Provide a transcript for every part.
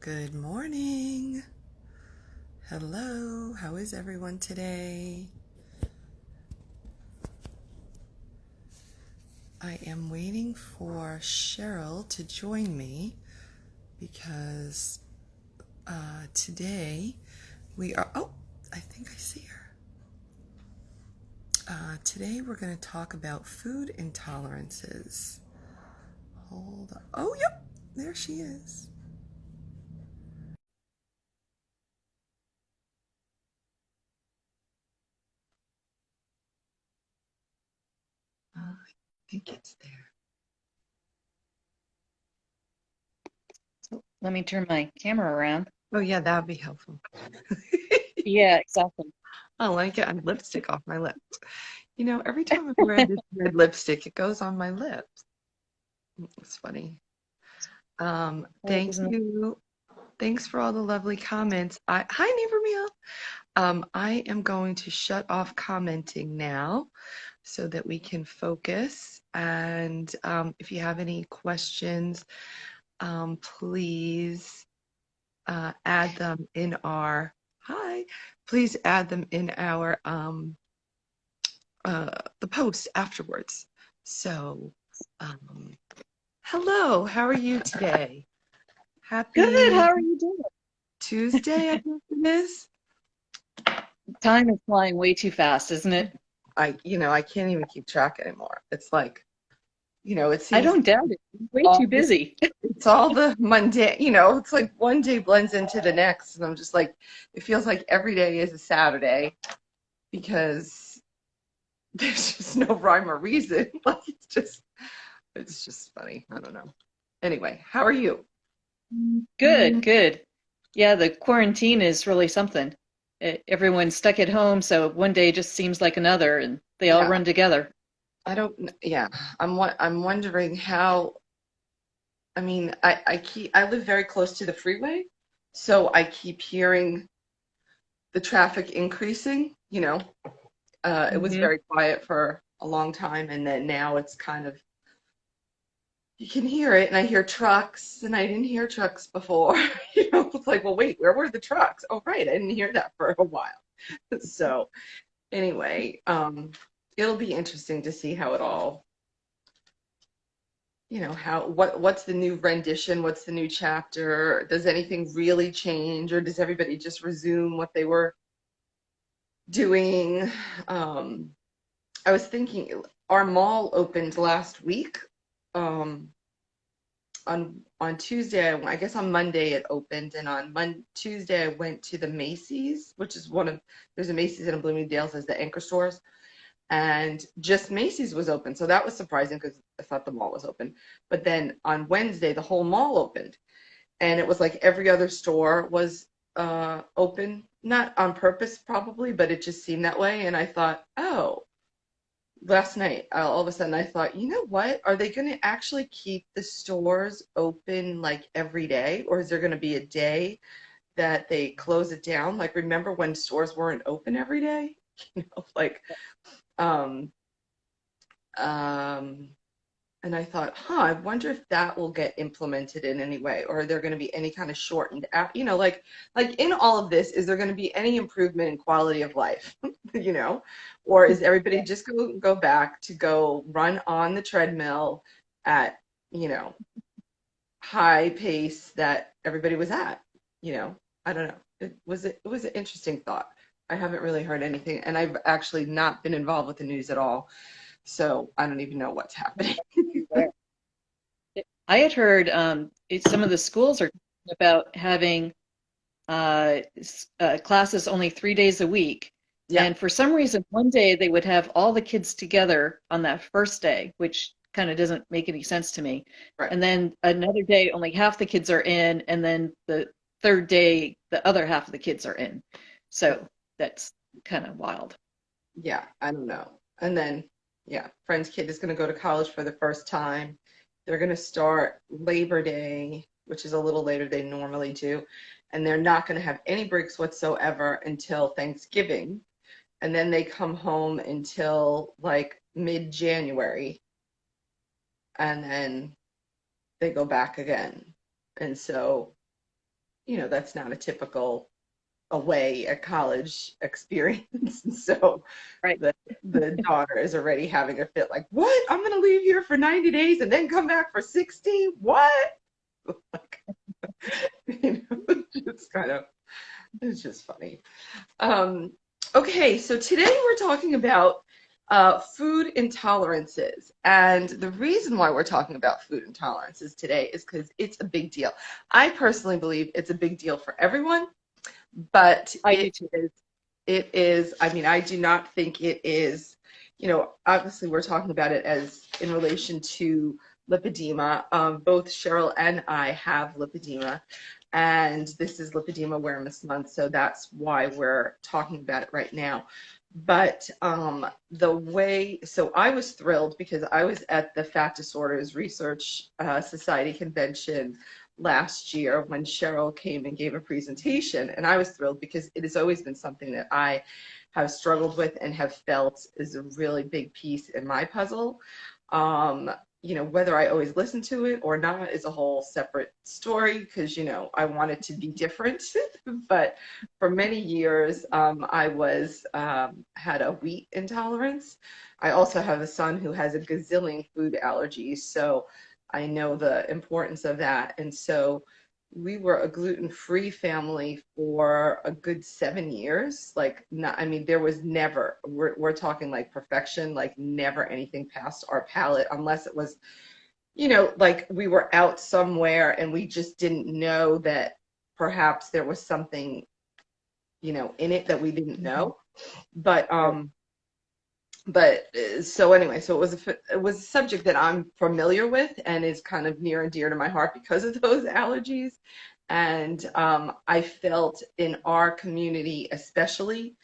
Good morning. Hello. How is everyone today? I am waiting for Cheryl to join me because today we are. Oh, I think I see her. Today we're going to talk about food intolerances. Hold on. Oh, yep. There she is. I think it's there. So let me turn my camera around. Oh, yeah, that would be helpful. Yeah, exactly. I like it. I'm lipstick off my lips. You know, every time I wear this red lipstick, it goes on my lips. It's funny. Thank Isn't it? you. Thanks for all the lovely comments. Hi, Neighbor Meal. I am going to shut off commenting now so that we can focus. And if you have any questions, please add them in our, hi, please add them in our, the post afterwards. So, um, hello, how are you today? Good. Happy How are you doing? Tuesday, I guess it is. Time is flying way too fast, isn't it? I can't even keep track anymore. It's like, it I seems don't doubt it. I'm way all too busy. it's all the mundane, it's like one day blends into the next, and I'm just like, it feels like every day is a Saturday because there's just no rhyme or reason. Like it's just funny. I don't know. Anyway, how are you? Good, good. Yeah, the quarantine is really something. Everyone's stuck at home, so one day just seems like another, and they all Yeah, run together. yeah. I'm wondering how. I mean, I live very close to the freeway, so I keep hearing the traffic increasing. It was Hmm. very quiet for a long time, and then now it's kind of, you can hear it, and I hear trucks, and I didn't hear trucks before. It's like, well, wait, where were the trucks? Oh, right, I didn't hear that for a while. So anyway, it'll be interesting to see how it all, what's the new rendition? What's the new chapter? Does anything really change, or does everybody just resume what they were doing? Um, I was thinking our mall opened last week. Um, on Tuesday, I guess on Monday it opened, and on Tuesday I went to the Macy's, which is there's a Macy's and a Bloomingdale's as the anchor stores, and just Macy's was open, so that was surprising because I thought the mall was open. But then on Wednesday, the whole mall opened, and it was like every other store was open, not on purpose probably, but it just seemed that way, and I thought, oh, last night, all of a sudden I thought, you know what? Are they going to actually keep the stores open like every day? Or is there going to be a day that they close it down? Like, remember when stores weren't open every day? Like, um, um, and I thought, I wonder if that will get implemented in any way, or are there going to be any kind of shortened, like in all of this, is there going to be any improvement in quality of life, you know, or is everybody just go back to go run on the treadmill at, you know, high pace that everybody was at, you know? I don't know. It was an interesting thought. I haven't really heard anything, and I've actually not been involved with the news at all, so I don't even know what's happening. I had heard some of the schools are talking about having classes only 3 days a week. Yeah. And for some reason, one day they would have all the kids together on that first day, which kind of doesn't make any sense to me. Right. And then another day, only half the kids are in, and then the third day, the other half of the kids are in. So that's kind of wild. Yeah, I don't know. And then, yeah, friend's kid is going to go to college for the first time. They're going to start Labor Day, which is a little later than they normally do. And they're not going to have any breaks whatsoever until Thanksgiving. And then they come home until like mid-January. And then they go back again. And so, that's not a typical away at college experience. And so Right. the daughter is already having a fit like, what? I'm going to leave here for 90 days and then come back for 60? What? Like, it's just funny. Um, okay, so today we're talking about food intolerances. And the reason why we're talking about food intolerances today is because it's a big deal. I personally believe it's a big deal for everyone, but I do too. I mean, I do not think it is, obviously we're talking about it as in relation to lipedema. Both Cheryl and I have lipedema, and this is Lipedema Awareness Month, so that's why we're talking about it right now. But so I was thrilled because I was at the Fat Disorders Research Society convention last year when Cheryl came and gave a presentation, and I was thrilled because it has always been something that I have struggled with and have felt is a really big piece in my puzzle. Um, whether I always listen to it or not is a whole separate story because, I want it to be different. But for many years, had a wheat intolerance. I also have a son who has a gazillion food allergies, so I know the importance of that. And so we were a gluten-free family for a good 7 years. Like, not, I mean, there was never, we're talking like perfection, like never anything passed our palate unless it was, like we were out somewhere and we just didn't know that perhaps there was something, in it that we didn't Mhm. know. But Right. so anyway, so it was a subject that I'm familiar with and is kind of near and dear to my heart because of those allergies. And I felt in our community especially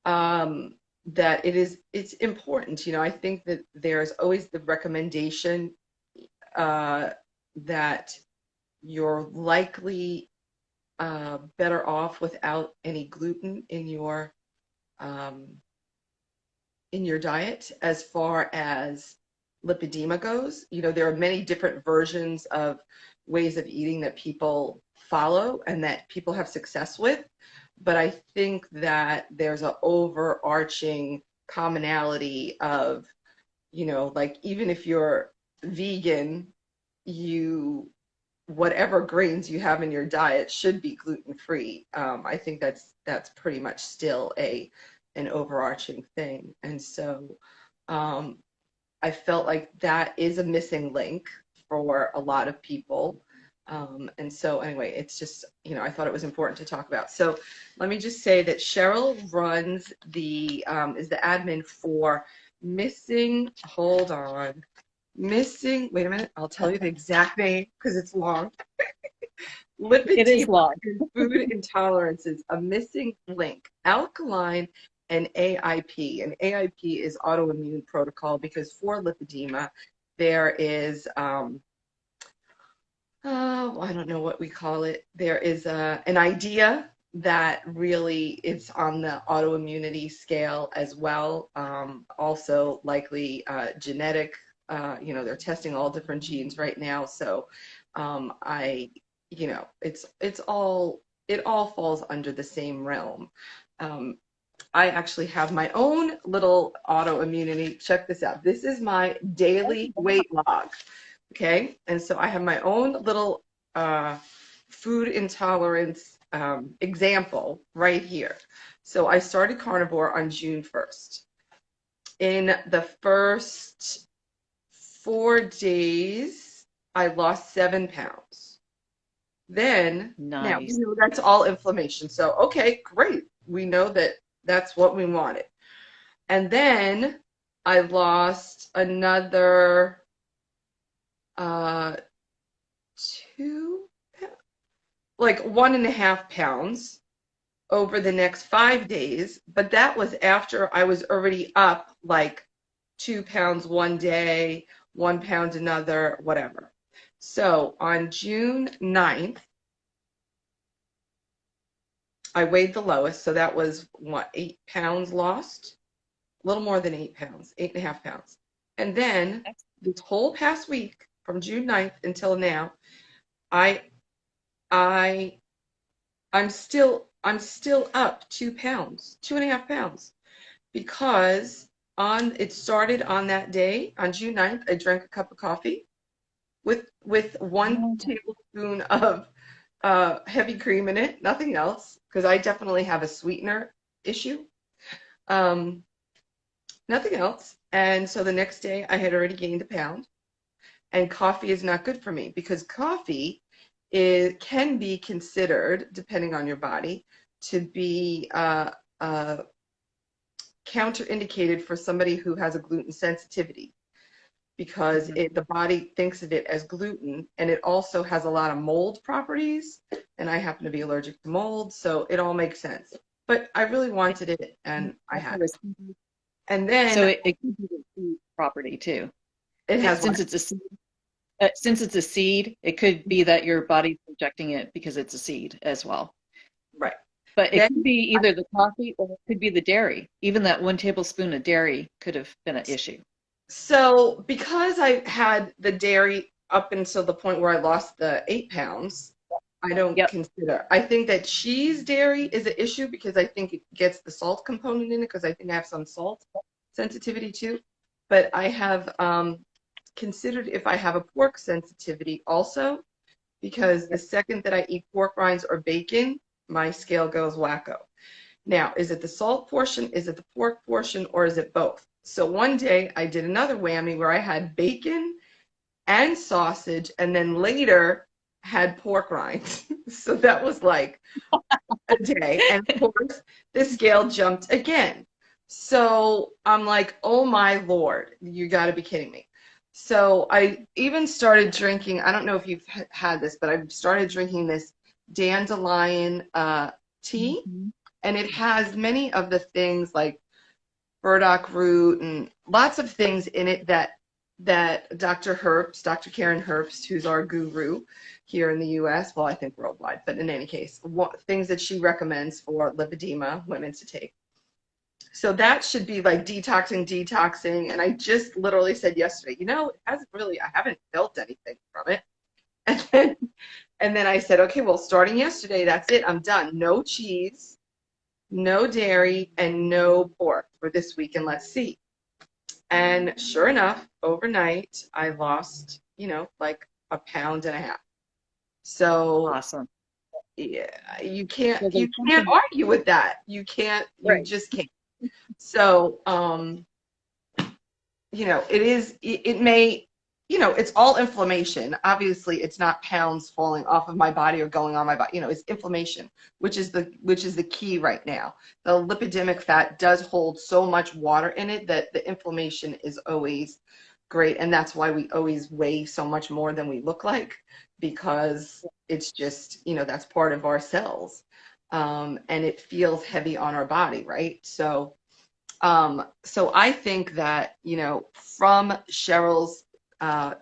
that it's important. I think that there's always the recommendation uh, that you're likely better off without any gluten um, in your diet as far as lipedema goes. There are many different versions of ways of eating that people follow and that people have success with. But I think that there's an overarching commonality of, like even if you're vegan, you whatever grains you have in your diet should be gluten free. I think that's pretty much still an overarching thing, and so um, I felt like that is a missing link for a lot of people. And so anyway, it's just, I thought it was important to talk about. So let me just say that Cheryl runs is the admin for hold on, wait a minute, I'll tell you the exact name because it's long. It is Lipedema long. and Food Intolerances, a missing link, alkaline and AIP. And AIP is autoimmune protocol because for lipedema, there is, I don't know what we call it. There is an idea that really it's on the autoimmunity scale as well. Also likely genetic. They're testing all different genes right now. So I, it all falls under the same realm. Um, I actually have my own little autoimmunity. Check this out. This is my daily weight log. Okay. And so I have my own little uh, food intolerance example right here. So I started carnivore on June 1st. In the first 4 days, I lost 7 pounds. Then, now, Nice. that's all inflammation. So, okay, great. We know that that's what we wanted. And then I lost another uh, 2 pounds, like 1.5 pounds over the next 5 days. But that was after I was already up like 2 pounds one day, 1 pound another, whatever. So on June 9th, I weighed the lowest. So that was what, 8 pounds lost? A little more than 8 pounds, 8.5 pounds. And then this whole past week, from June 9th until now, I I I'm still up 2 pounds, 2.5 pounds, because it started on that day, on June 9th, I drank a cup of coffee with one Oh, tablespoon of heavy cream in it, nothing else, because I definitely have a sweetener issue. Um, Nothing else. And so the next day I had already gained a pound. And coffee is not good for me because coffee can be considered, depending on your body, to be uh, counterindicated for somebody who has a gluten sensitivity because mhm. the body thinks of it as gluten, and it also has a lot of mold properties, and I happen to be allergic to mold, so it all makes sense. But I really wanted it, and I That's had what it. it's- And So then it could be the seed property too. it has Since what? it's a since it's a seed, it could be that your body's rejecting it because it's a seed as well. Right. But it could Then, be either the coffee or it could be the dairy. Even that 1 tablespoon of dairy could have been an issue. so because I had the dairy up until the point where I lost the 8 pounds, I don't Yep. consider. I think that cheese dairy is an issue because I think it gets the salt component in it because I think I have some salt sensitivity too. But I have considered if I have a pork sensitivity also, because the Yep. second that I eat pork rinds or bacon, my scale goes wacko. Now, is it the salt portion, is it the pork portion, or is it both? So one day I did another whammy where I had bacon and sausage, and then later had pork rinds. So that was like a day. And of course, the scale jumped again. So I'm like, oh my Lord, you got to be kidding me. So I even started drinking, I don't know if you've had this, but I've started drinking this dandelion tea, Mhm. and it has many of the things like burdock root and lots of things in it that Dr. Karen Herbst, who's our guru here in the U.S., well, I think worldwide, but in any case, things that she recommends for lipedema women to take. So that should be like detoxing. And I just literally said yesterday, it hasn't really, I haven't felt anything from it. And then, and then I said, okay, well, starting yesterday, that's it. I'm done. No cheese, no dairy, and no pork for this week. And let's see. And sure enough, overnight, I lost, like a pound and a half. So Awesome. yeah, you can't So you there's can't something argue with that. You right. just can't. So it may, it's all inflammation. Obviously, it's not pounds falling off of my body or going on my body. It's inflammation, which is the key right now. The lipidemic fat does hold so much water in it that the inflammation is always great, and that's why we always weigh so much more than we look like, because it's just, that's part of our cells. And it feels heavy on our body, right? So I think that, from Cheryl's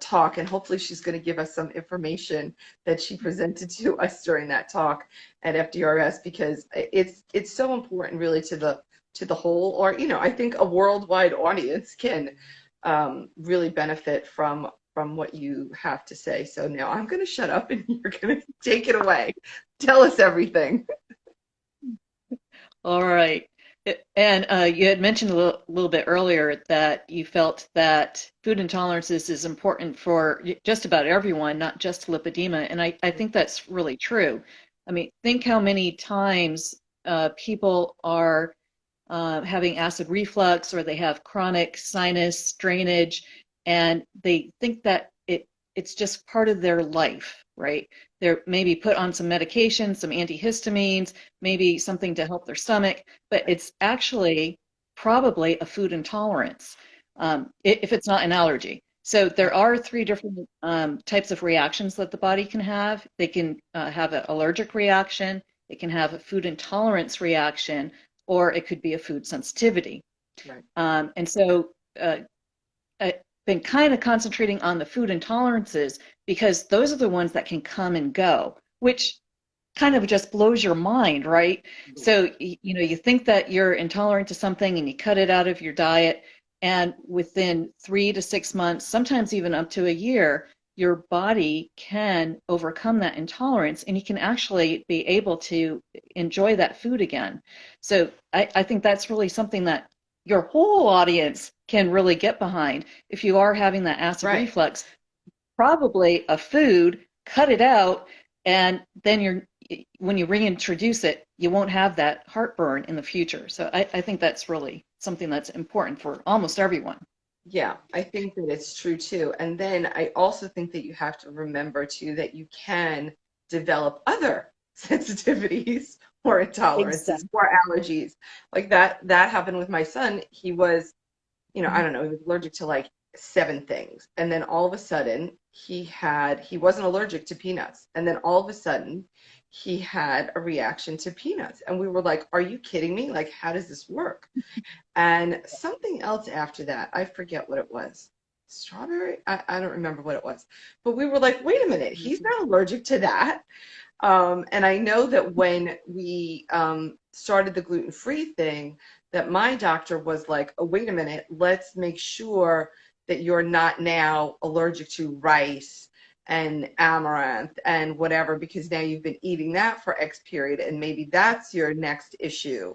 talk, and hopefully she's going to give us some information that she presented to us during that talk at FDRS, because it's so important really to the whole, or, I think a worldwide audience can really benefit from what you have to say. So now I'm going to shut up and you're going to take it away. Tell us everything. All right. And you had mentioned a little bit earlier that you felt that food intolerances is important for just about everyone, not just lipedema. And I think that's really true. I mean, think how many times people are having acid reflux or they have chronic sinus drainage, and they think that it's just part of their life, right? They're maybe put on some medication, some antihistamines, maybe something to help their stomach, but it's actually probably a food intolerance if it's not an allergy. So there are three different types of reactions that the body can have. They can have an allergic reaction, it can have a food intolerance reaction, or it could be a food sensitivity. Right. And so I've been kind of concentrating on the food intolerances because those are the ones that can come and go, which kind of just blows your mind, right? So, you think that you're intolerant to something and you cut it out of your diet, and within 3 to 6 months, sometimes even up to a year, your body can overcome that intolerance and you can actually be able to enjoy that food again. So I think that's really something that your whole audience can really get behind. If you are having that acid Right. reflux, probably a food, cut it out, and then when you reintroduce it, you won't have that heartburn in the future. So I think that's really something that's important for almost everyone. Yeah, I think that it's true too. And then I also think that you have to remember too that you can develop other sensitivities or intolerances Exactly. or allergies. Like that happened with my son. He was, I don't know, he was allergic to like seven things. And then all of a sudden he wasn't allergic to peanuts. And then all of a sudden he had a reaction to peanuts. And we were like, are you kidding me? Like, how does this work? And something else after that, I forget what it was. Strawberry? I don't remember what it was. But we were like, wait a minute, he's not allergic to that. And I know that when we started the gluten-free thing, that my doctor was like, oh, wait a minute, let's make sure that you're not now allergic to rice and amaranth and whatever, because now you've been eating that for X period, and maybe that's your next issue.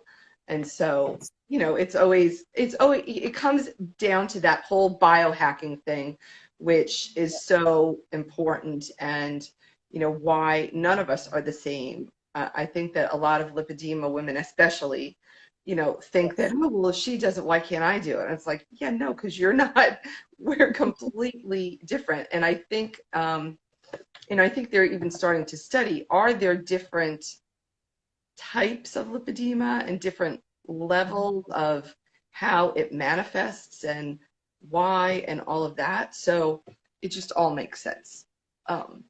And so, it comes down to that whole biohacking thing, which is so important. And why none of us are the same. I think that a lot of lipedema women, especially, think that, Yes. oh, well, if she does it, why can't I do it? And it's like, yeah, no, because you're not. We're completely different. And I think they're even starting to study, are there different types of lipedema and different levels of how it manifests and why and all of that. So it just all makes sense. Um,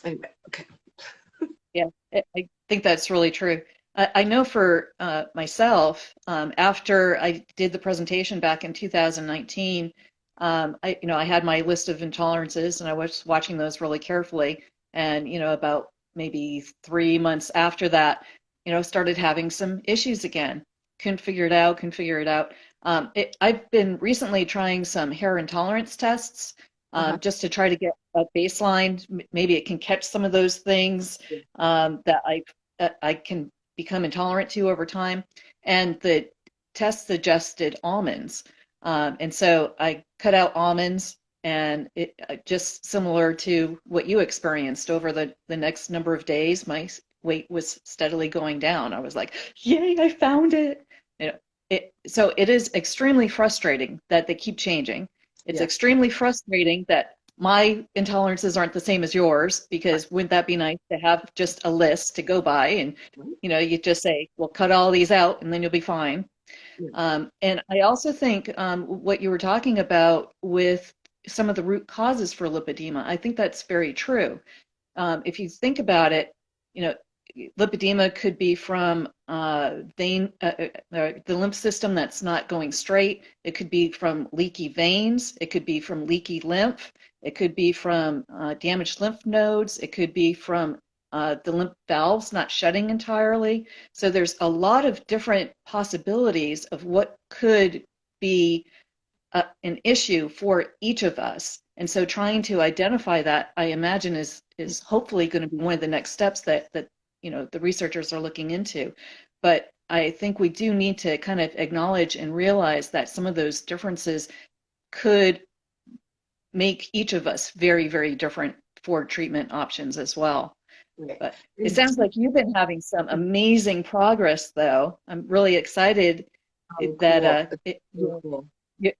anyway, okay. Yeah, I think that's really true. I know for myself, after I did the presentation back in 2019, I had my list of intolerances and I was watching those really carefully. And, about maybe 3 months after that, started having some issues again. Couldn't figure it out, couldn't figure it out. I've been recently trying some hair intolerance tests Uh-huh. just to try to get a baseline. Maybe it can catch some of those things that I can become intolerant to over time. And the test suggested almonds. And so I cut out almonds, and it just similar to what you experienced over the next number of days, my weight was steadily going down. I was like, yay, I found it. So it is extremely frustrating that they keep changing. It's Yeah. extremely frustrating that my intolerances aren't the same as yours, because wouldn't that be nice to have just a list to go by and Right. you just say, well, cut all these out and then you'll be fine. Yeah. And I also think what you were talking about with some of the root causes for lipedema, I think that's very true. If you think about it, you know, lipedema could be from the lymph system that's not going straight. It could be from leaky veins. It could be from leaky lymph. It could be from damaged lymph nodes. It could be from the lymph valves not shutting entirely. So there's a lot of different possibilities of what could be an issue for each of us. And so trying to identify that, I imagine, is hopefully going to be one of the next steps that the researchers are looking into. But I think we do need to kind of acknowledge and realize that some of those differences could make each of us very, very different for treatment options as well. Right. But it And sounds like you've been having some amazing progress, though. I'm really excited oh, that cool. Cool.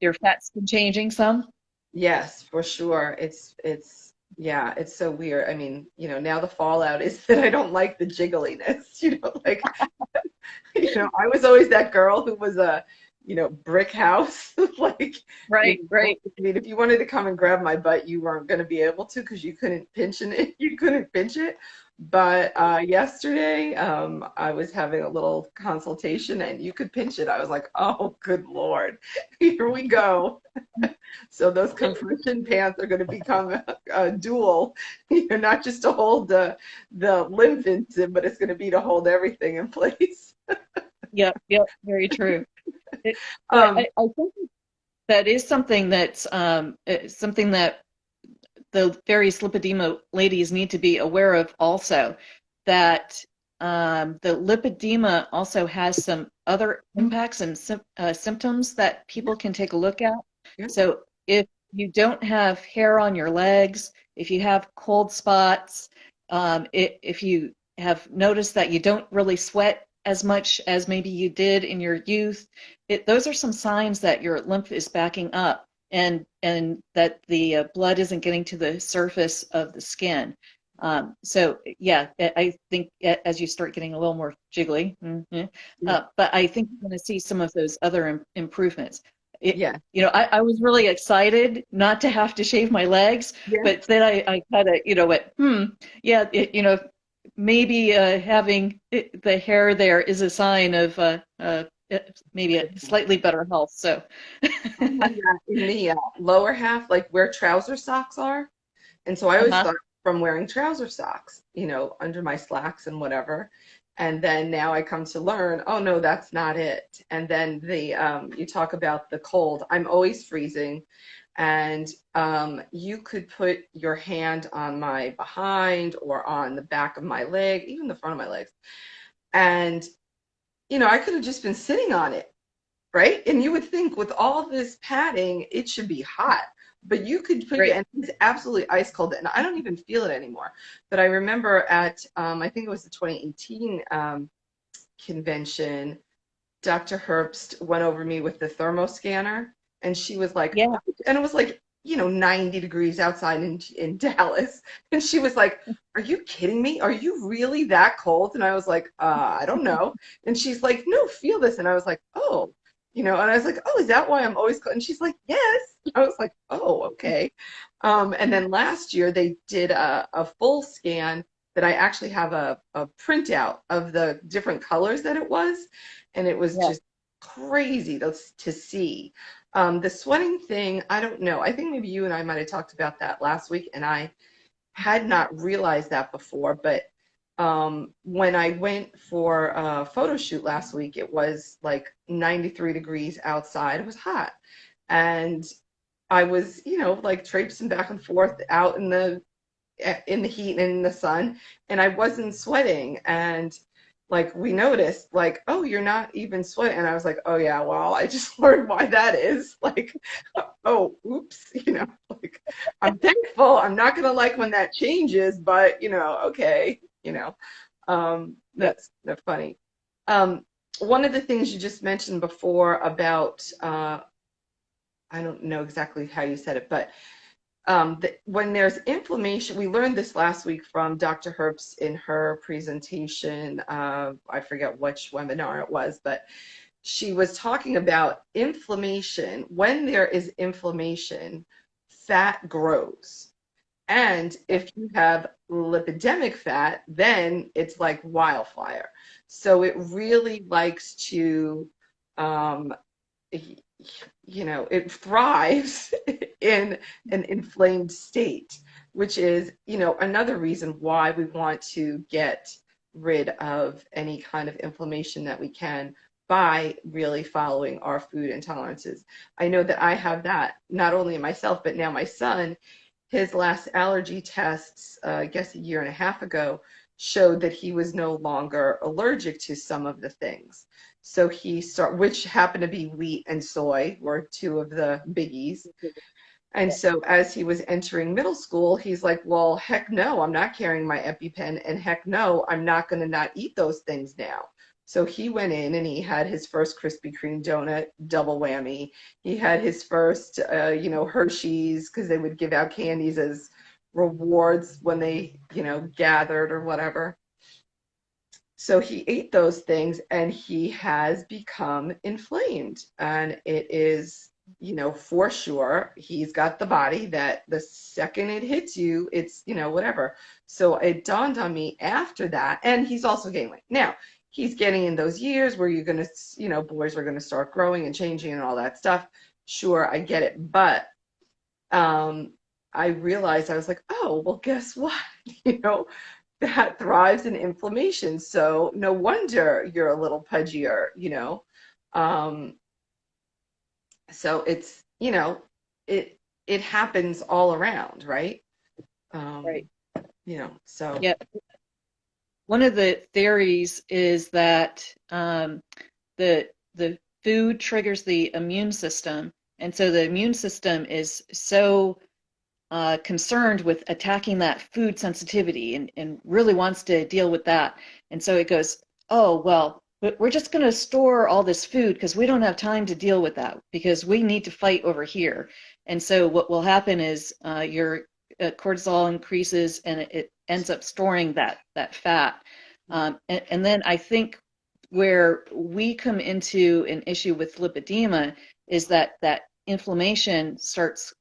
your fat's been changing some. Yes, for sure. Yeah, it's so weird. I mean, now the fallout is that I don't like the jiggliness, like, I was always that girl who was a, brick house. Like, Right, right. I mean, if you wanted to come and grab my butt, you weren't going to be able to because you couldn't pinch it. You couldn't pinch it. But yesterday, I was having a little consultation and you could pinch it. I was like, oh, good Lord, here we go. So those compression pants are going to become a dual, not just to hold the lymph in, but it's going to be to hold everything in place. Yep, yep, very true. But Um, I think that is something that's something that the various lipedema ladies need to be aware of also, that the lipedema also has some other impacts and symptoms that people can take a look at. Yeah. So if you don't have hair on your legs, if you have cold spots, if you have noticed that you don't really sweat as much as maybe you did in your youth, those are some signs that your lymph is backing up, and that the blood isn't getting to the surface of the skin. So yeah, I think as you start getting a little more jiggly, but I think you're going to see some of those other improvements. Yeah. I was really excited not to have to shave my legs, Yeah. but then I kind of, went, yeah, maybe having the hair there is a sign of maybe a slightly better health. So, I have that in the lower half, like where trouser socks are. And so I always uh-huh. thought from wearing trouser socks, under my slacks and whatever. And then now I come to learn, oh no, that's not it. And then you talk about the cold. I'm always freezing. And you could put your hand on my behind or on the back of my leg, even the front of my legs. And, I could have just been sitting on it, right? And you would think with all this padding, it should be hot. But you could put your, Great. and it's absolutely ice cold, and I don't even feel it anymore. But I remember at, I think it was the 2018 convention, Dr. Herbst went over me with the thermoscanner, and she was like, Yeah. and it was like, 90 degrees outside in Dallas. And she was like, are you kidding me? Are you really that cold? And I was like, I don't know. And she's like, no, feel this. And I was like, oh, and I was like, oh, is that why I'm always cold? And she's like, yes. I was like, oh, okay. And then last year they did a full scan that I actually have a printout of the different colors that it was. And it was Yeah. just crazy to see. The sweating thing, I don't know. I think maybe you and I might have talked about that last week, and I had not realized that before. But when I went for a photo shoot last week, it was like 93 degrees outside. It was hot. And I was, like traipsing back and forth out in the heat and in the sun, and I wasn't sweating. And like we noticed, like, oh, you're not even sweating. And I was like, oh yeah, well, I just learned why that is. Like, oh, oops, like I'm thankful. I'm not gonna like when that changes, but okay, that's funny. One of the things you just mentioned before about I don't know exactly how you said it, but when there's inflammation, we learned this last week from Dr. Herbst in her presentation. I forget which webinar it was, but she was talking about inflammation. When there is inflammation, fat grows. And if you have lipidemic fat, then it's like wildfire. So it really likes to um, it thrives in an inflamed state, which is, another reason why we want to get rid of any kind of inflammation that we can by really following our food intolerances. I know that I have that not only in myself, but now my son, his last allergy tests, I guess a year and a half ago, showed that he was no longer allergic to some of the things. So which happened to be wheat and soy were two of the biggies. And so as he was entering middle school, he's like, well, heck no, I'm not carrying my EpiPen, and heck no, I'm not going to not eat those things now. So he went in and he had his first Krispy Kreme donut, double whammy. He had his first, Hershey's, because they would give out candies as rewards when they, gathered or whatever. So he ate those things and he has become inflamed. And it is, for sure, he's got the body that the second it hits you, it's, whatever. So it dawned on me after that. And he's also gaining weight. Now, he's getting in those years where you're going to, boys are going to start growing and changing and all that stuff. Sure, I get it. But I realized, I was like, oh, well, guess what? That thrives in inflammation. So no wonder you're a little pudgier. Um, so it's, it happens all around, right? Right. So Yeah. One of the theories is that the food triggers the immune system, and so the immune system is so concerned with attacking that food sensitivity and really wants to deal with that. And so it goes, oh, well, but we're just going to store all this food because we don't have time to deal with that because we need to fight over here. And so what will happen is your cortisol increases and it ends up storing that fat. And then I think where we come into an issue with lipedema is that inflammation starts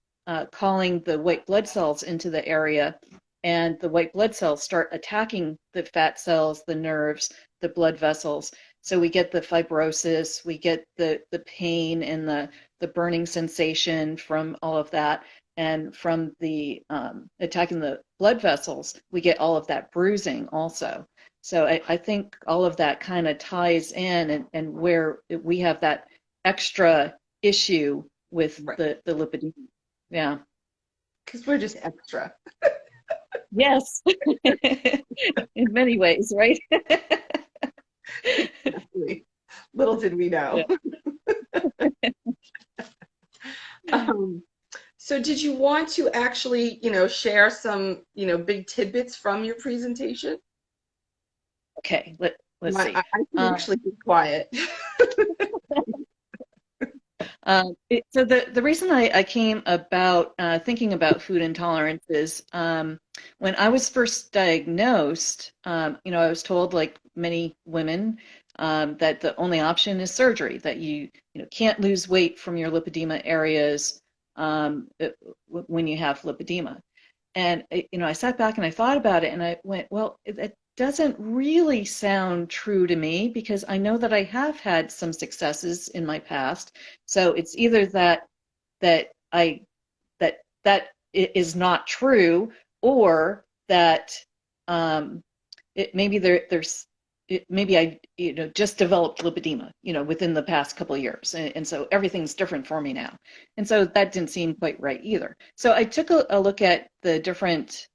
calling the white blood cells into the area, and the white blood cells start attacking the fat cells, the nerves, the blood vessels. So we get the fibrosis, we get the pain and the burning sensation from all of that. And from the attacking the blood vessels, we get all of that bruising also. So I think all of that kind of ties in, and where we have that extra issue with right, the lipidemia. Yeah. because we're just extra. Yes. In many ways, right? Exactly. Little did we know. Yeah. Um, so did you want to actually, share some, big tidbits from your presentation? Okay, let's I see. can actually be quiet. So the reason I came about thinking about food intolerance is when I was first diagnosed, I was told, like many women, that the only option is surgery, that you can't lose weight from your lipedema areas when you have lipedema. And I sat back and I thought about it, and I went, well, it doesn't really sound true to me because I know that I have had some successes in my past. So it's either that I that is not true, or that um, maybe there's maybe I just developed lipedema within the past couple of years, and so everything's different for me now, and so that didn't seem quite right either. So I took a look at the different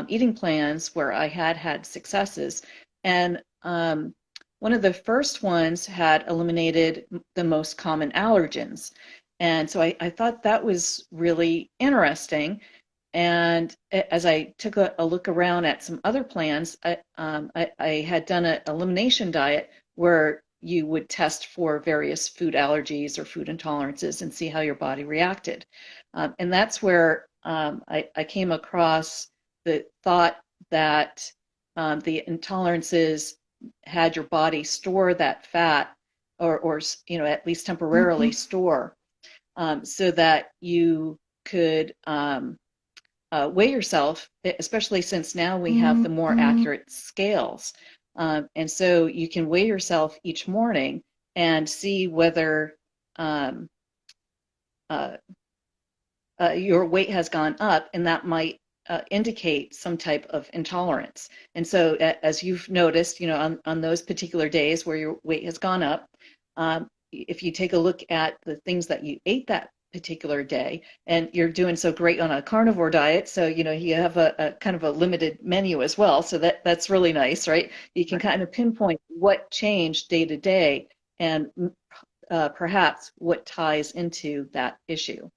eating plans where I had successes, and one of the first ones had eliminated the most common allergens, and so I thought that was really interesting. And as I took a look around at some other plans, I had done an elimination diet where you would test for various food allergies or food intolerances and see how your body reacted. And that's where I came across the thought that the intolerances had your body store that fat, or at least temporarily store, so that you could weigh yourself, especially since now we have the more accurate scales. And so you can weigh yourself each morning and see whether um, uh, your weight has gone up, and that might indicate some type of intolerance. And so, as you've noticed, on those particular days where your weight has gone up, if you take a look at the things that you ate that particular day, and you're doing so great on a carnivore diet, so you have a kind of a limited menu as well, so that's really nice, right? You can kind of pinpoint what changed day to day, and perhaps what ties into that issue.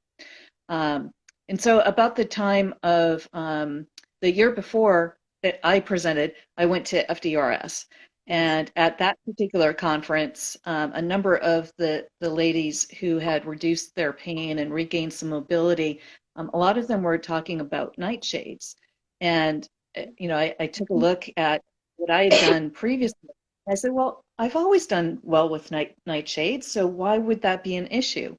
Um, and so about the time of the year before that I presented, I went to FDRS. And at that particular conference, a number of the ladies who had reduced their pain and regained some mobility, a lot of them were talking about nightshades. And, I took a look at what I had done previously. I said, well, I've always done well with nightshades, so why would that be an issue?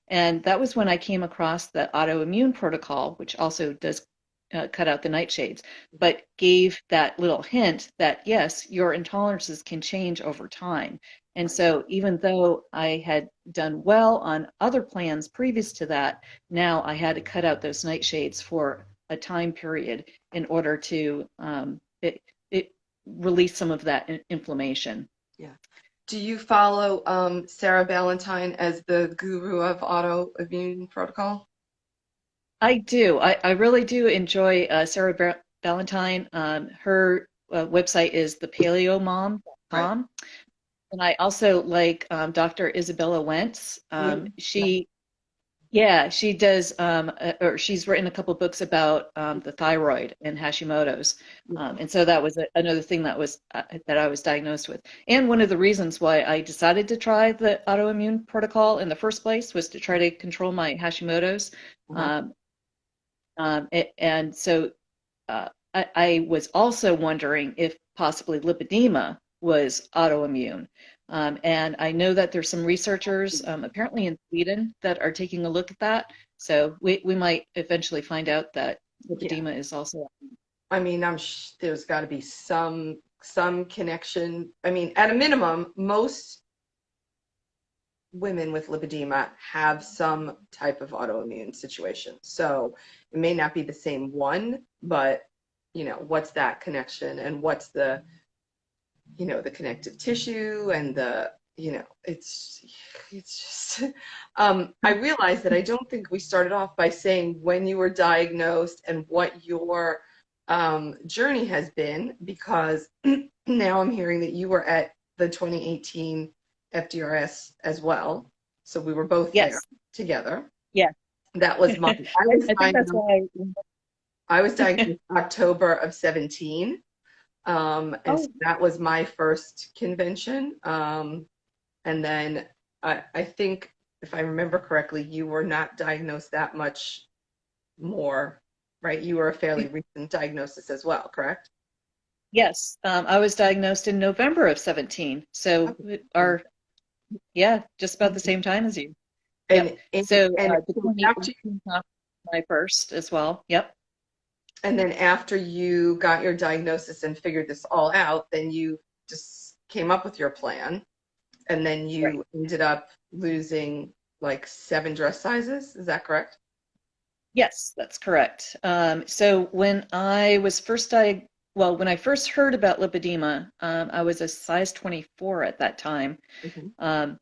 And that was when I came across the autoimmune protocol, which also does cut out the nightshades, but gave that little hint that yes, your intolerances can change over time. And so even though I had done well on other plans previous to that, now I had to cut out those nightshades for a time period in order to it release some of that inflammation. Yeah. Do you follow Sarah Ballantyne as the guru of autoimmune protocol? I do. I really do enjoy Sarah Valentine. Her website is Right. thepaleomom.com. And I also like Dr. Isabella Wentz. Yeah. She does, or she's written a couple books about the thyroid and Hashimoto's, and so that was another thing that I was diagnosed with. And one of the reasons why I decided to try the autoimmune protocol in the first place was to try to control my Hashimoto's. Uh-huh. Um, and so I was also wondering if possibly lipedema was autoimmune. And I know that there's some researchers, apparently in Sweden, that are taking a look at that. So we might eventually find out that Yeah. lipedema is also. I mean, there's got to be some connection. I mean, at a minimum, most women with lipedema have some type of autoimmune situation. So it may not be the same one, but what's that connection and what's the connective tissue and it's just I realized that I don't think we started off by saying when you were diagnosed and what your journey has been, because now I'm hearing that you were at the 2018 FDRS as well. So we were both there Yes, together. yeah. That was my, I think that's why. I was diagnosed October of 17. And so Oh, that was my first convention. And then I think, if I remember correctly, you were not diagnosed that much more, right? You were a fairly recent diagnosis as well, correct? yes. I was diagnosed in November of 17. So Okay. yeah, just about the same time as you. Yep. And and So and the so after 2018 was my first as well. Yep. and then after you got your diagnosis and figured this all out, then you just came up with your plan, and then Right. you ended up losing like 7 dress sizes. Is that correct? Yes, that's correct. So when I was when I first heard about lipedema, I was a size 24 at that time. Mhm. Um,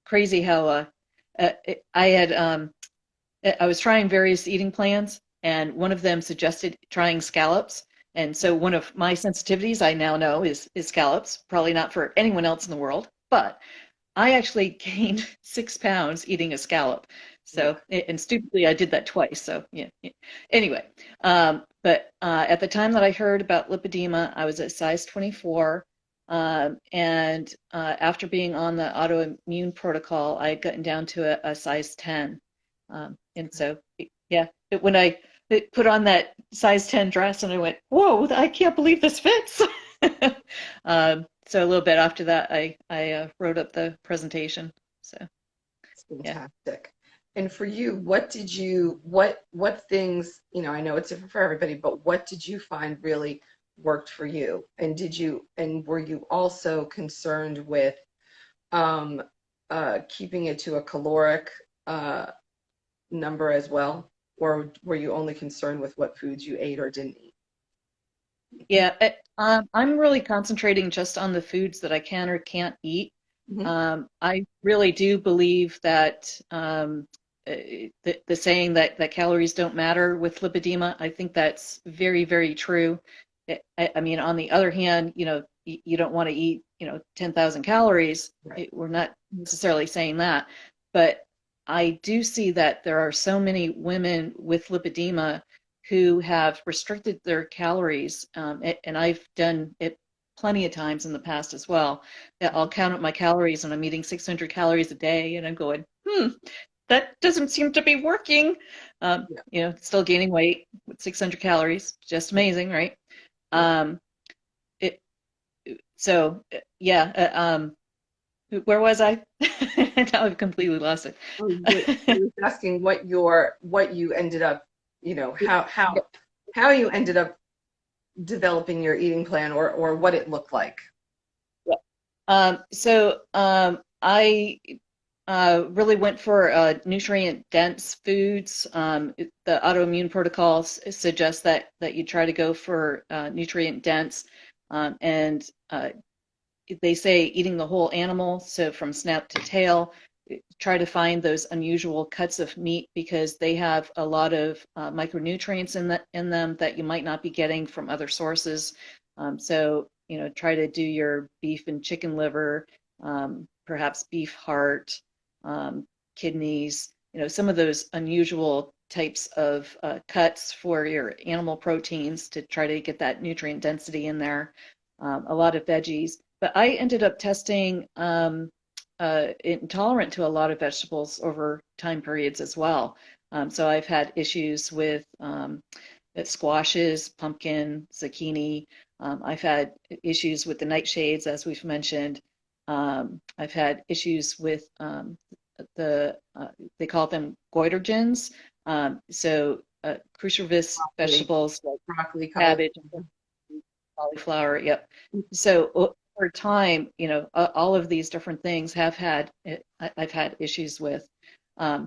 Crazy how I had I was trying various eating plans, and one of them suggested trying scallops. And so one of my sensitivities I now know is scallops. Probably not for anyone else in the world, but I actually gained 6 pounds eating a scallop. Yeah. So, and stupidly, I did that twice. So, yeah. Yeah. Anyway, but at the time that I heard about lipedema, I was at size 24. And after being on the autoimmune protocol, I had gotten down to a size 10. And so, yeah, when I put on that size 10 dress and I went, whoa, I can't believe this fits. So a little bit after that, I wrote up the presentation. So It's yeah, fantastic. And for you, what things, I know it's different for everybody, but what did you find really worked for you? And were you also concerned with um keeping it to a caloric uh number as well? Or were you only concerned with what foods you ate or didn't eat? yeah. I'm really concentrating just on the foods that I can or can't eat. Hmm. I really do believe that the saying that calories don't matter with lipedema, I think that's very, very true. I mean, on the other hand, you don't want to eat, 10,000 calories. Right. We're not necessarily saying that, but I do see that there are so many women with lipedema who have restricted their calories, and I've done it plenty of times in the past as well. That I'll count up my calories and I'm eating 600 calories a day, and I'm going, that doesn't seem to be working. Yeah. Still gaining weight with 600 calories, just Yeah. amazing, right? Yeah. Um, it, so yeah, where was I? Now I've completely lost Oh, I was asking what you ended up, how you ended up developing your eating plan, or what it looked like. it. I really went for nutrient-dense foods. The autoimmune protocols suggest that you try to go for nutrient-dense, and they say eating the whole animal, so from snout to tail. try to find those unusual cuts of meat because they have a lot of micronutrients in them that you might not be getting from other sources. So, try to do your beef and chicken liver, perhaps beef heart, kidneys, some of those unusual types of cuts for your animal proteins to try to get that nutrient density in there. A lot of veggies. But I ended up testing intolerant to a lot of vegetables over time periods as well. So I've had issues with squashes, pumpkin, zucchini. I've had issues with the nightshades, as we've mentioned. I've had issues with they call them goitrogens. Cruciferous vegetables like Broccoli, cabbage, cauliflower. Yep. So over time, all of these different things I've had issues with.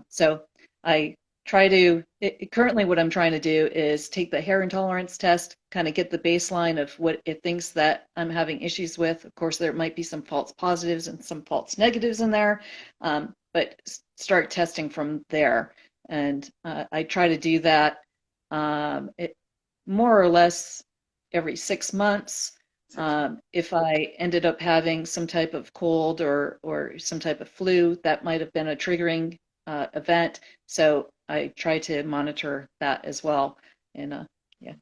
So I try to, currently what I'm trying to do is take the hair intolerance test, kind of get the baseline of what it thinks that I'm having issues with. Of course, there might be some false positives and some false negatives in there, but start testing from there. And I try to do that more or less every 6 months. If I ended up having some type of cold or some type of flu, that might have been a triggering event. So I try to monitor that as well. And yeah,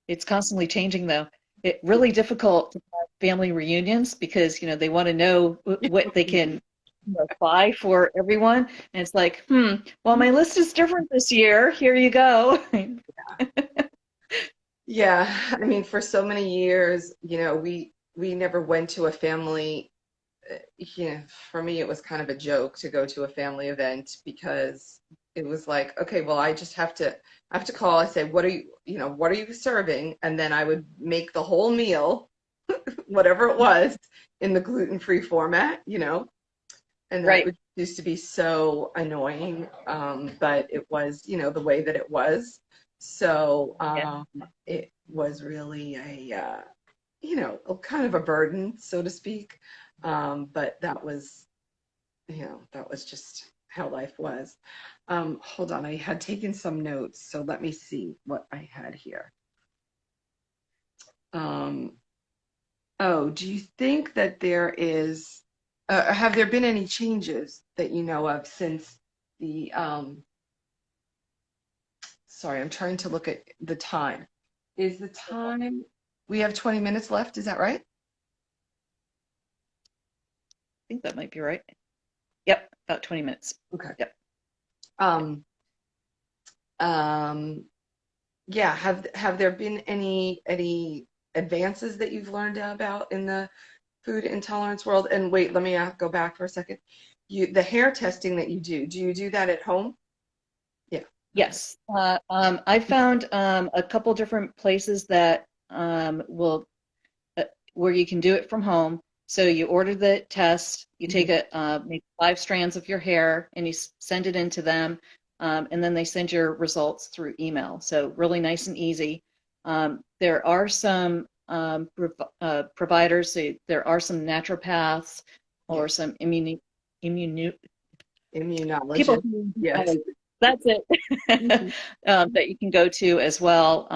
it's constantly changing though. It's really difficult to have family reunions because they want to know what they can buy for everyone. And it's like, well, my list is different this year. Here you go. Yeah, I mean, for so many years, we never went to a family. For me, it was kind of a joke to go to a family event because it was like, okay, well, I just have to call. I say, what are you serving? And then I would make the whole meal, whatever it was, in the gluten-free format, and that Right. would used to be so annoying. But it was, the way that it was. So Yeah. it was really a kind of a burden, so to speak. But that was just how life was. Hold on, I had taken some notes, so let me see what I had here. Um, oh, do you think that have there been any changes that you know of since the, sorry, I'm trying to look at the time. Is the time, we have 20 minutes left, is that right? I think that might be right. Yep, about 20 minutes. Okay. Yep. Um, um, yeah, have there been any advances that you've learned about in the food intolerance world? And wait, let me go back for a second. The hair testing that do you do that at home? Yeah. Okay. Yes. I found a couple different places that will where you can do it from home. So you order the test, you take Mhm. maybe 5 strands of your hair, and you send it into them, and then they send your results through email. So really nice and easy. There are some providers. There are some naturopaths Yeah. or some immune people Immunologist. who, Yes. that's it, Mhm. that you can go to as well.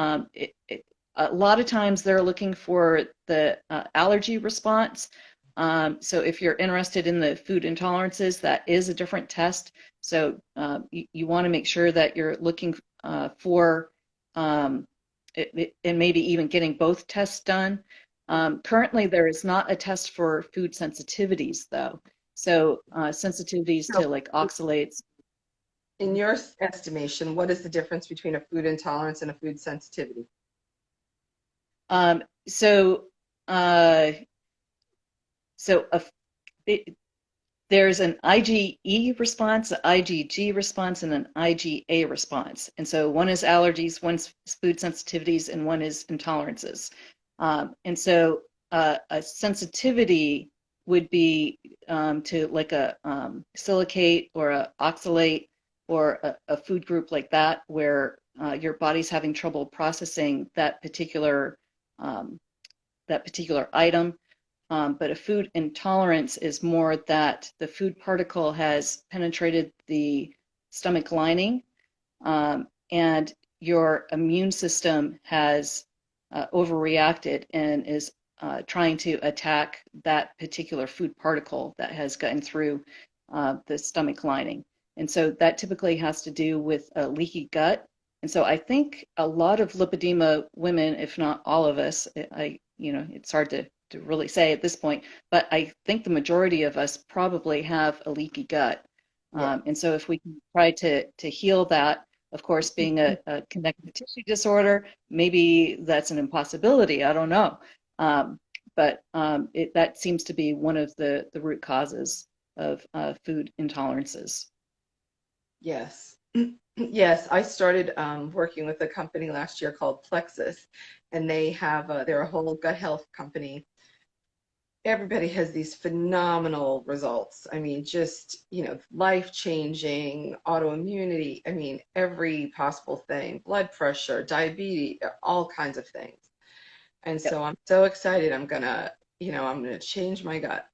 A lot of times they're looking for the allergy response. So if you're interested in the food intolerances, that is a different test. So you want to make sure that you're looking for and maybe even getting both tests done. Currently, there is not a test for food sensitivities, though. So sensitivities So, to like oxalates. in your estimation, what is the difference between a food intolerance and a food sensitivity? Um, so uh, so it, there's an IgE response, an IgG response, and an IgA response. And so one is allergies, one's food sensitivities, and one is intolerances. And so a sensitivity would be to like a silicate or a oxalate or a food group like that, where your body's having trouble processing um, that particular item. But a food intolerance is more that the food particle has penetrated the stomach lining, and your immune system has overreacted and is trying to attack that particular food particle that has gotten through the stomach lining. And so that typically has to do with a leaky gut. And so I think a lot of lipedema women, if not all of us, it's hard to really say at this point, but I think the majority of us probably have a leaky gut. Yeah. And so if we can try to heal that, of course, being a connective tissue disorder, maybe that's an impossibility. I don't know. But that seems to be one of the root causes of food intolerances. Yes. Yes, I started working with a company last year called Plexus, and they're a whole gut health company. Everybody has these phenomenal results. I mean, just, life-changing autoimmunity. I mean, every possible thing, blood pressure, diabetes, all kinds of things. And Yep. so I'm so excited. I'm gonna change my gut.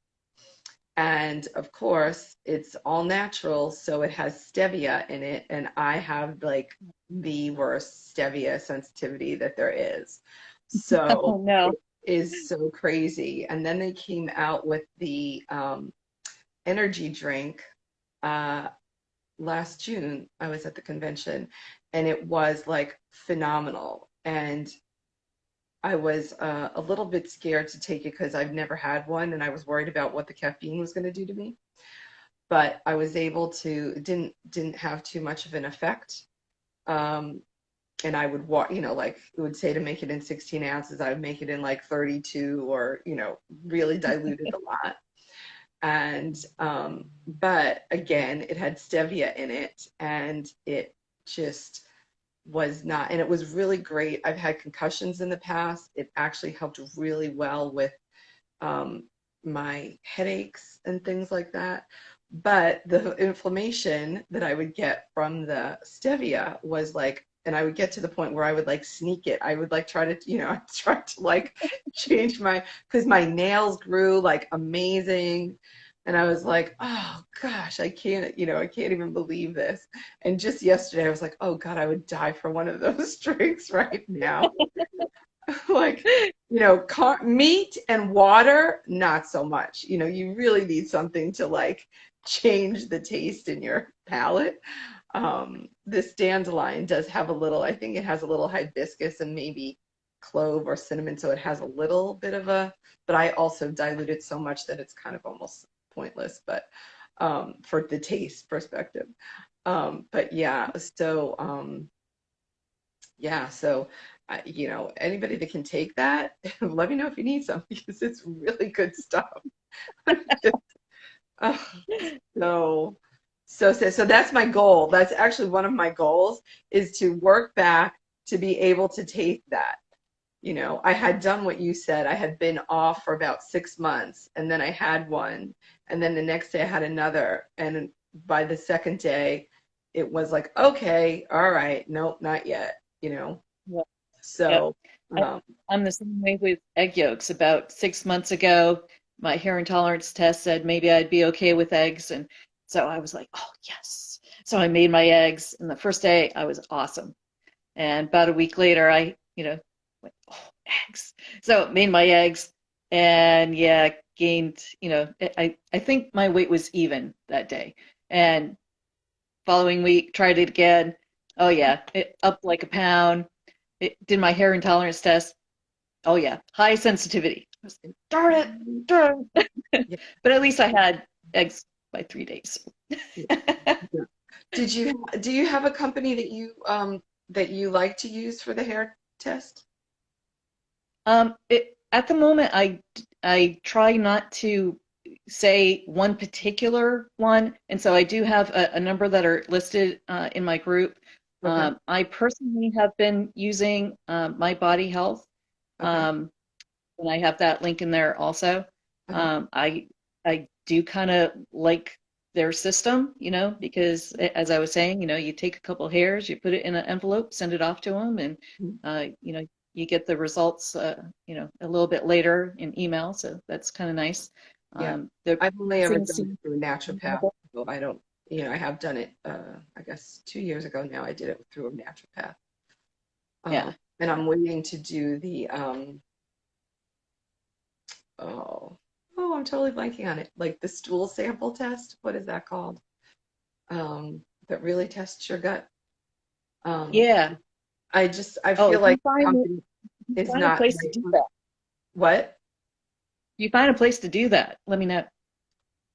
And of course, it's all natural, so it has stevia in it, and I have like the worst stevia sensitivity that there is. So Oh no. it is so crazy. And then they came out with the energy drink uh, last June. I was at the convention, and it was like phenomenal. And I was a little bit scared to take it because I've never had one, and I was worried about what the caffeine was going to do to me. But I was able to didn't have too much of an effect. Um, and I would like it would say to make it in 16 ounces, I would make it in like 32, or really dilute it a lot. And but again, it had stevia in it, and it just was not, and it was really great. I've had concussions in the past. It actually helped really well with um, my headaches and things like that. But the inflammation that I would get from the stevia was like, and I would get to the point where I would like sneak it. I would like try to, try to like change because my nails grew like amazing. And I was like, oh gosh, I can't even believe this. And just yesterday, I was like, oh God, I would die for one of those drinks right now. Like, meat and water, not so much. You really need something to like change the taste in your palate. This dandelion does have a little, I think it has a little hibiscus and maybe clove or cinnamon, so it has a little bit of but I also dilute it so much that it's kind of almost pointless, but for the taste perspective. But so anybody that can take that, let me know if you need some because it's really good stuff. Oh, so that's my goal. That's actually one of my goals, is to work back to be able to taste that. I had done what you said. I had been off for about 6 months, and then I had one, and then the next day I had another, and by the second day, it was like, okay, all right, nope, not yet. Yep. Yep. So, I, um, I'm the same way with egg yolks. About 6 months ago, my hair intolerance test said maybe I'd be okay with eggs. And so I was like, oh, yes. So I made my eggs. And the first day, I was awesome. And about a week later, I went, oh, eggs. So made my eggs. And yeah, gained, I think my weight was even that day. And following week, tried it again. Oh, yeah, it up like a pound. It did my hair intolerance test. Oh yeah, high sensitivity. I was like, darn it, darn. yeah, But at least I had eggs by 3 days. yeah, yeah. Do you have a company that you like to use for the hair test? At the moment, I try not to say one particular one, and so I do have a number that are listed in my group. Okay, I personally have been using My Body Health. okay, Um, and I have that link in there also. uh-huh. I do kind of like their system, because as I was saying, you take a couple hairs, you put it in an envelope, send it off to them, and Mhm. uh, you get the results, a little bit later in email. So that's kind of nice. Yeah. The I've only ever pricing done it seems through a naturopath. reasonable. So I don't, I have done it, I guess 2 years ago now. I did it through a naturopath. Yeah. And I'm waiting to do the, I'm totally blanking on it. Like the stool sample test. What is that called? That really tests your gut. Um, Yeah. I Oh, feel if like the company you is find a not place to right. do that, What? you find a place to do that, let me know.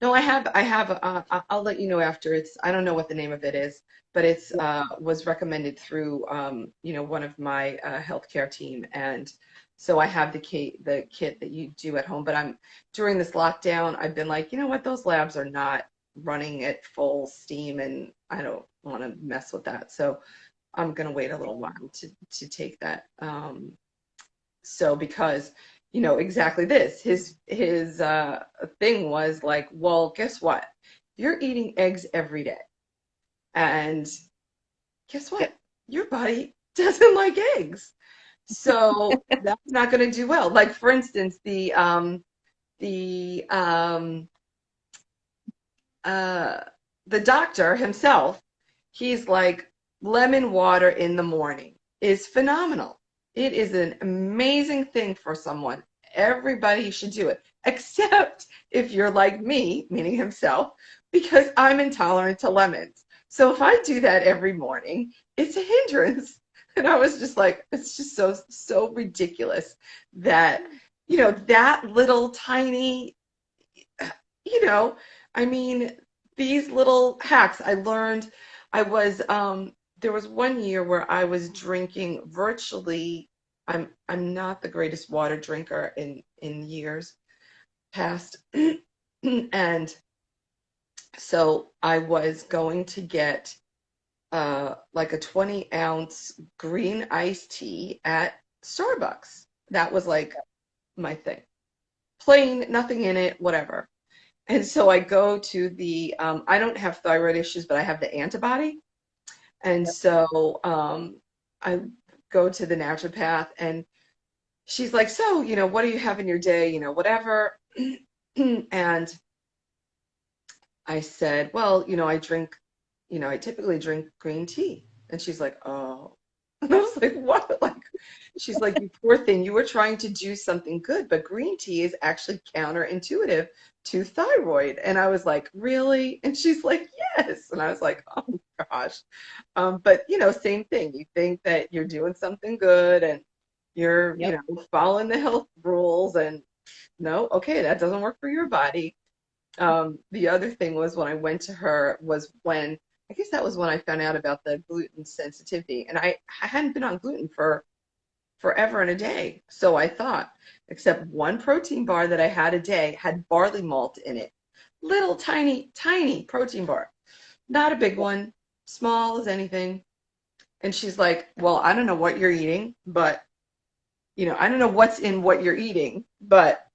No, I'll let you know after. I don't know what the name of it is, but it's Yeah. was recommended through, one of my healthcare team. And so I have the kit that you do at home. But during this lockdown, I've been like, you know what, those labs are not running at full steam, and I don't want to mess with that. So I'm gonna wait a little while to take that. So because exactly this, his thing was like, well, guess what? You're eating eggs every day, and guess Yeah. what? Your body doesn't like eggs, so that's not going to do well. Like for instance, the uh the doctor himself, he's like, lemon water in the morning is phenomenal. It is an amazing thing for someone. Everybody should do it, except if you're like me, meaning himself, because I'm intolerant to lemons. So if I do that every morning, it's a hindrance. And I was just like, it's just so ridiculous that, that little tiny, you know, I mean, these little hacks I learned. There was one year where I was drinking virtually, I'm not the greatest water drinker in years past. And so I was going to get like a 20-ounce green iced tea at Starbucks. That was like my thing. Plain, nothing in it, whatever. And so I go to I don't have thyroid issues, but I have the antibody. And so I go to the naturopath, and she's like, so, what do you have in your day, whatever. And I said, well, I typically drink green tea. And she's like, oh. And I was like, what? Like, she's like, you poor thing, you were trying to do something good, but green tea is actually counterintuitive to thyroid. And I was like, really? And she's like, yes. And I was like, oh gosh. But same thing. You think that you're doing something good, and you're, Yep. following the health rules, and no, okay, that doesn't work for your body. The other thing was when I went to her was when I guess that was when I found out about the gluten sensitivity. And I hadn't been on gluten for forever and a day. So I thought, except one protein bar that I had a day had barley malt in it. Little tiny, tiny protein bar. Not a big one, small as anything. And she's like, well, I don't know what you're eating, but I don't know what's in what you're eating, but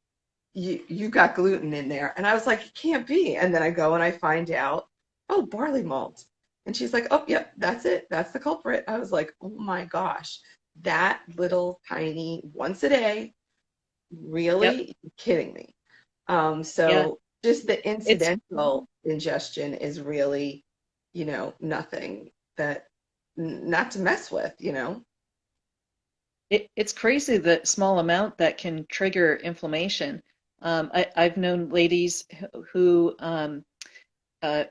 you got gluten in there. And I was like, it can't be. And then I go and I find out, oh, barley malt. And she's like, oh, yep, that's it. That's the culprit. I was like, oh my gosh, that little tiny once a day, Yep. really? You're kidding me. Yeah. So just the It's incidental ingestion is really, nothing not to mess with. it's crazy the small amount that can trigger inflammation. I've known ladies who uh,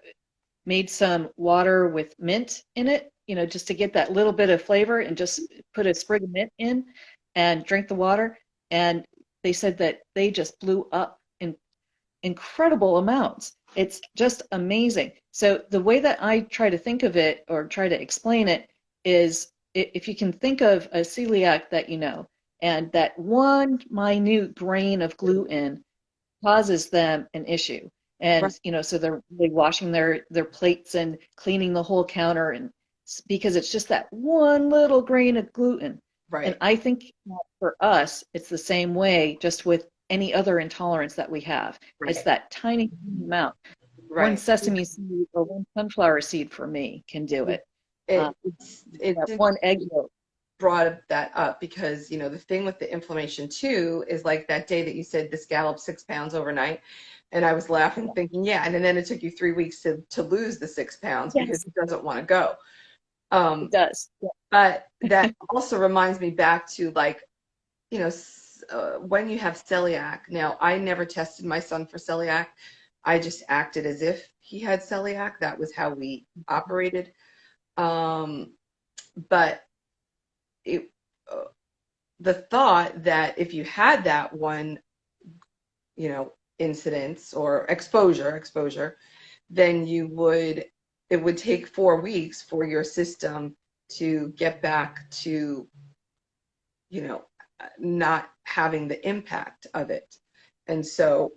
made some water with mint in it, just to get that little bit of flavor, and just put a sprig of mint in and drink the water. And they said that they just blew up in incredible amounts. It's just amazing. So the way that I try to think of it, or try to explain it, is if you can think of a celiac that and that one minute grain of gluten causes them an issue. Right, And so they're really washing their plates and cleaning the whole counter, and because it's just that one little grain of gluten. And right, I think that for us, it's the same way, just with any other intolerance that we have. It's right, that tiny amount. One right. sesame seed or one sunflower seed for me can do Yeah. it. Um, It's that one egg yolk. brought that up because, you know, the thing with the inflammation too is like that day that you said the scallop 6 pounds overnight. And I was laughing, thinking, yeah. And then it took you 3 weeks to lose the 6 pounds because Yes, it doesn't want to go. it Um, does. Yeah. but that also reminds me back to like, you know, when you have celiac. Now, I never tested my son for celiac. I just acted as if he had celiac. That was how we operated. Um, but it, uh, the thought that if you had that one, you know, incidence or exposure, then it would take 4 weeks for your system to get back to, you know, not having the impact of it. And so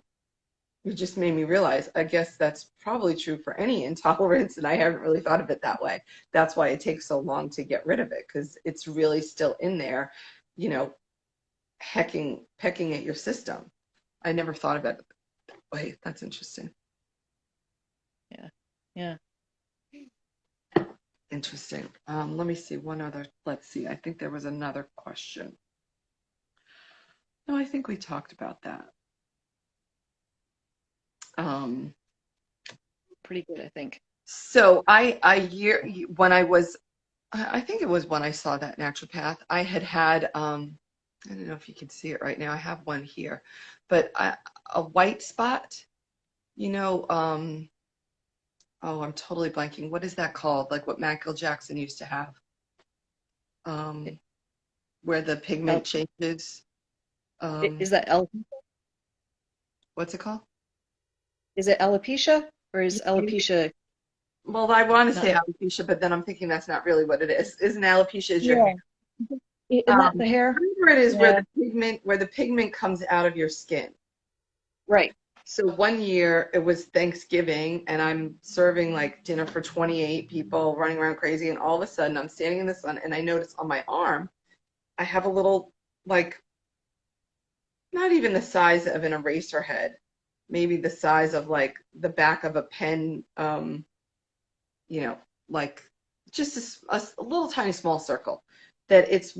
it just made me realize, I guess that's probably true for any intolerance, and I haven't really thought of it that way. That's why it takes so long to get rid of it, because it's really still in there, you know, pecking at your system. I never thought about it that way. That's interesting. Yeah. Yeah. Interesting. Let me see one other. Let's see. I think there was another question. No, I think we talked about that. Um, Pretty good, I think. so when I think it was when I saw that naturopath, I had, I don't know if you can see it right now. I have one here, but a white spot, you know, oh, I'm totally blanking. What is that called? Like what Michael Jackson used to have, um, where the pigment Al- changes. Um, Is that what's it called? is it alopecia or is Yeah. alopecia Well, I want to not? say alopecia, but then I'm thinking that's not really what it is. Isn't alopecia is your hair? Yeah. Isn't that the hair? Whatever it is Yeah. where the pigment comes out of your skin. Right. So one year it was Thanksgiving and I'm serving like dinner for 28 people running around crazy, and all of a sudden I'm standing in the sun and I notice on my arm I have a little, like, not even the size of an eraser head, maybe the size of like the back of a pen, you know, like just a little tiny small circle that it's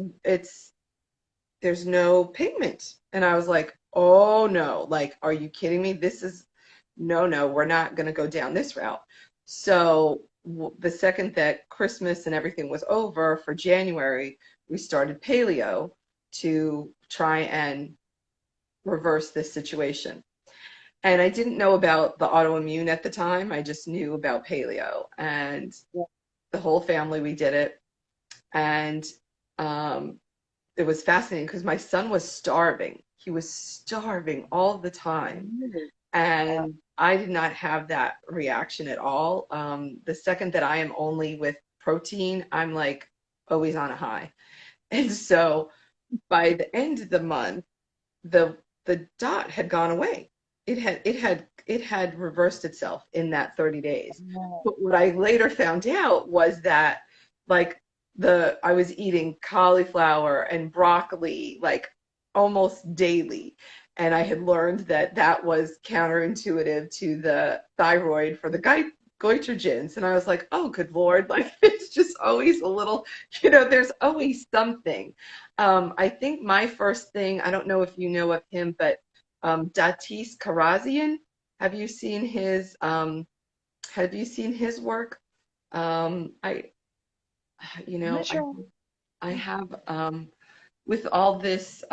there's no pigment. And I was like, oh no, like, are you kidding me? This is, no, no, we're not going to go down this route. So the second that Christmas and everything was over for January, we started paleo to try and reverse this situation. And I didn't know about the autoimmune at the time. I just knew about paleo, and Yeah. the whole family, we did it. And um, it was fascinating because my son was starving. He was starving all the time. Really? Wow. And I did not have that reaction at all. The second that I am only with protein, I'm like always on a high. And so by the end of the month, the the dot had gone away. It had reversed itself in that 30 days. Wow. But what I later found out was that, like, the I was eating cauliflower and broccoli like almost daily, and I had learned that that was counterintuitive to the thyroid for the goitrogens. And I was like, oh, good Lord, like it's just always a little, there's always something. I think my first thing, I don't know if you know of him, but Datis Karazian, have you seen his work? I you I'm not know, sure. I have, with all this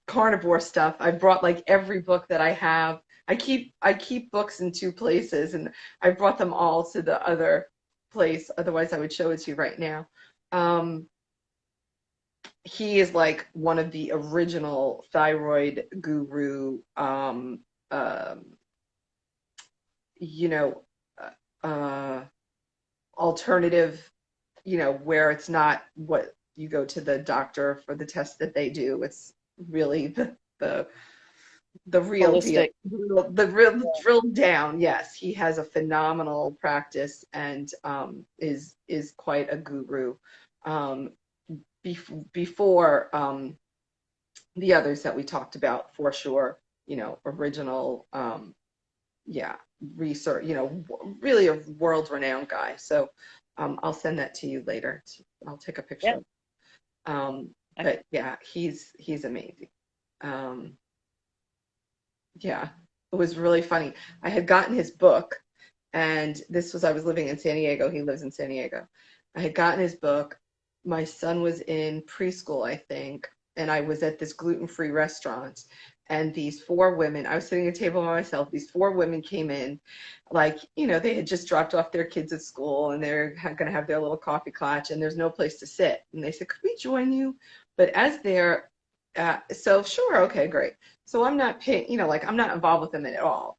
carnivore stuff, I brought like every book that I have. I keep books in two places, and I brought them all to the other place. Otherwise, I would show it to you right now. Um, he is like one of the original thyroid guru, um, you know, uh, alternative, where it's not what you go to the doctor for the test that they do. It's really the real deal, Holistic. the real drilled down. Yes, he has a phenomenal practice, and is quite a guru. Um, Before the others that we talked about, for sure, original, yeah, research, really a world renowned guy. So I'll send that to you later. I'll take a Yeah. picture. But yeah, he's amazing. Um, yeah, it was really funny. I had gotten his book, and I was living in San Diego. He lives in San Diego. I had gotten his book. My son was in preschool, I think, and I was at this gluten-free restaurant. And these four women, I was sitting at a table by myself. These four women came in, like, they had just dropped off their kids at school and they're going to have their little coffee clutch, and there's no place to sit. And they said, "Could we join you?" But as they're, so sure, okay, great. So I'm not paying, like I'm not involved with them at all.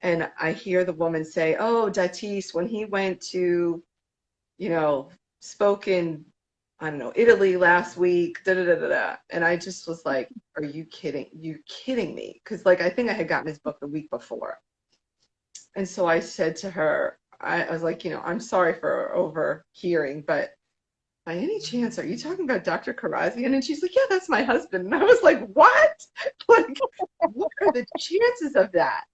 And I hear the woman say, "Oh, Datis, when he went to, you know, spoke in, I don't know, Italy last week, da da da da da." And I just was like, "Are you kidding? You kidding me?" Because like I think I had gotten his book the week before. And so I said to her, I was like, "I'm sorry for overhearing, but by any chance, are you talking about Dr. Karazian?" And she's like, "Yeah, that's my husband." And I was like, "What? Like, what are the chances of that?"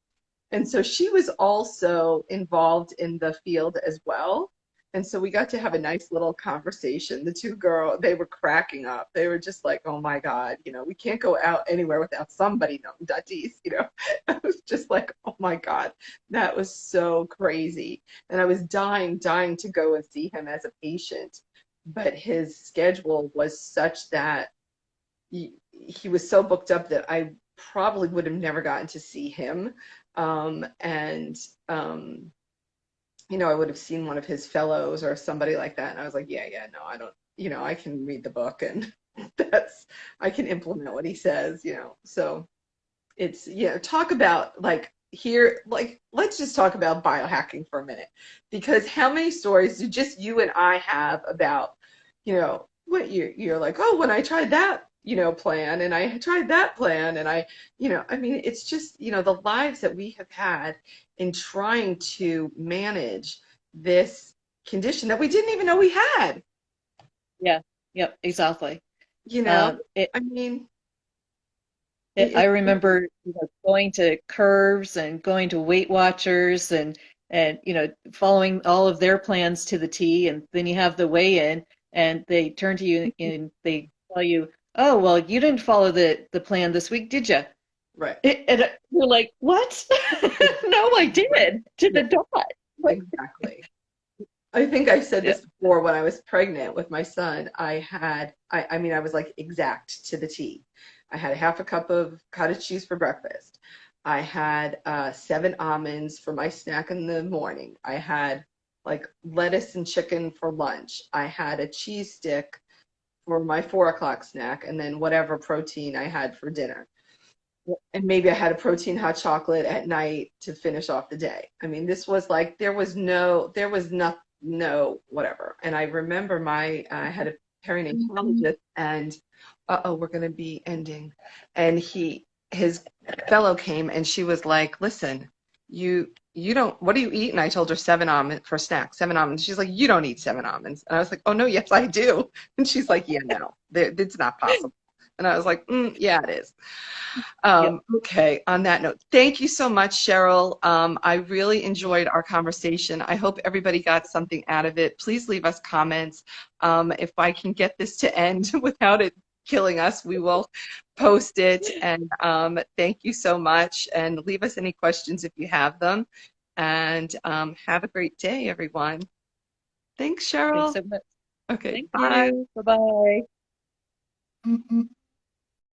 And so she was also involved in the field as well. And so we got to have a nice little conversation. The two girls, they were cracking up. They were just like, "Oh my God, we can't go out anywhere without somebody knowing Datis." I was just like, "Oh my God, that was so crazy." And I was dying to go and see him as a patient. But his schedule was such that he was so booked up that I probably would have never gotten to see him. And I would have seen one of his fellows or somebody like that. And I was like, yeah, yeah, no, I don't, I can read the book and I can implement what he says. So it's, talk about like here, like, let's just talk about biohacking for a minute, because how many stories do just you and I have about, what you're like, "Oh, when I tried that, plan, and I tried that plan, and I mean, it's just, the lives that we have had in trying to manage this condition that we didn't even know we had, Yeah. Yep. Exactly. you know? Um, it, I mean, I it, remember, going to Curves and going to Weight Watchers and following all of their plans to the T, and then you have the weigh-in, and they turn to you and they tell you, "Oh, well, you didn't follow the plan this week, did you?" right. And you're like, "What?" No, I did to Yeah, the dot. Like, exactly. I think I said yeah, this before. When I was pregnant with my son, I mean, I was like exact to the T. I had a half a cup of cottage cheese for breakfast. I had 7 almonds for my snack in the morning. I had like lettuce and chicken for lunch. I had a cheese stick for my 4 o'clock snack, and then whatever protein I had for dinner. And maybe I had a protein hot chocolate at night to finish off the day. I mean, this was like there was no whatever. And I remember I had a perinatologist, and we're going to be ending. And his fellow came, and she was like, "Listen, you don't. What do you eat?" And I told her 7 almonds for snacks, 7 almonds. She's like, "You don't eat 7 almonds." And I was like, "Oh no, yes I do." And she's like, "Yeah, no, it's not possible." And I was like, "Yeah, it is." yeah. Okay, on that note, thank you so much, Cheryl. I really enjoyed our conversation. I hope everybody got something out of it. Please leave us comments. If I can get this to end without it killing us, we will post it. And thank you so much. And leave us any questions if you have them. And have a great day, everyone. Thanks, Thanks Cheryl. so much. Okay, Thank bye. you. Bye-bye.